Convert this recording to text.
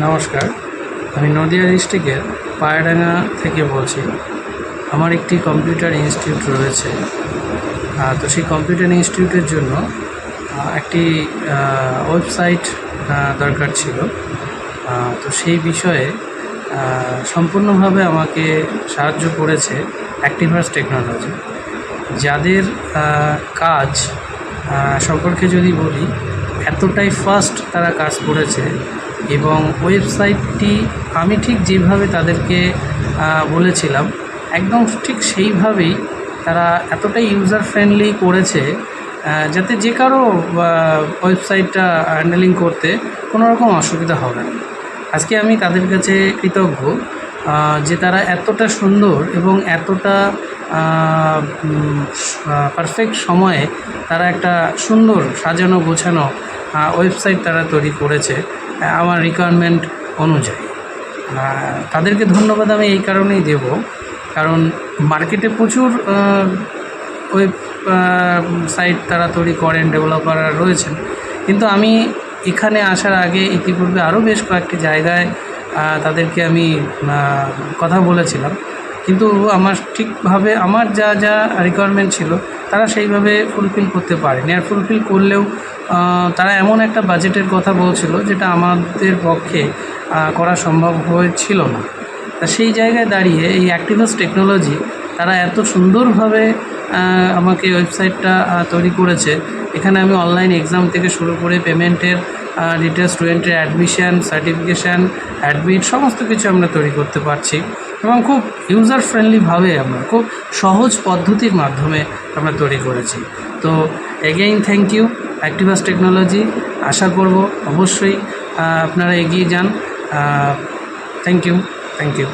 নমস্কার, আমি নদিয়া ডিস্ট্রিক্টের পায়রাডাঙ্গা থেকে বলছি। আমার একটি কম্পিউটার ইনস্টিটিউট রয়েছে। তো সেই কম্পিউটার ইনস্টিটিউটের জন্য একটি ওয়েবসাইট দরকার ছিল। তো সেই বিষয়ে সম্পূর্ণভাবে আমাকে সাহায্য করেছে অ্যাক্টিভাস টেকনোলজি। যাদের কাজ সম্পর্কে যদি বলি, এতটাই ফাস্ট তারা কাজ করেছে এবং ওয়েবসাইটটি আমি ঠিক যেভাবে তাদেরকে বলেছিলাম একদম ঠিক সেইভাবেই তারা এতটাই ইউজার ফ্রেন্ডলি করেছে যাতে যে কারো ওয়েবসাইটটা হ্যান্ডেলিং করতে কোনো রকম অসুবিধা হবে না। আজকে আমি তাদের কাছে কৃতজ্ঞ যে তারা এতটা সুন্দর এবং এতটা পারফেক্ট সময়ে তারা একটা সুন্দর সাজানো গোছানো ওয়েবসাইট তারা তৈরি করেছে আমার রিকোয়ারমেন্ট অনুযায়ী। তাদেরকে ধন্যবাদ আমি এই কারণেই দেব, কারণ মার্কেটে প্রচুর সাইট তারা তৈরি করেন, ডেভেলপাররা রয়েছেন, কিন্তু আমি এখানে আসার আগে ইতিপূর্বে আরও বেশ কয়েকটি জায়গায় তাদেরকে আমি কথা বলেছিলাম, কিন্তু আমার ঠিকভাবে আমার যা যা রিকোয়ারমেন্ট ছিল তারা সেইভাবে ফুলফিল করতে পারেনি। আর ফুলফিল করলেও তারা এমন একটা বাজেটের কথা বলছিল যেটা আমাদের পক্ষে করা সম্ভব হয়েছিল না। তা সেই জায়গায় দাঁড়িয়ে এই অ্যাক্টিভাস টেকনোলজি তারা এত সুন্দরভাবে আমাকে ওয়েবসাইটটা তৈরি করেছে। এখানে আমি অনলাইন এক্সাম থেকে শুরু করে পেমেন্টের ডিটেলস, স্টুডেন্টের অ্যাডমিশান, সার্টিফিকেশান, অ্যাডমিট সমস্ত কিছু আমরা তৈরি করতে পারছি এবং খুব ইউজার ফ্রেন্ডলিভাবে আমরা খুব সহজ পদ্ধতির মাধ্যমে আমরা তৈরি করেছি। তো again thank you Activus technology. আশা করব অবশ্যই আপনারা এগিয়ে যান। Thank you.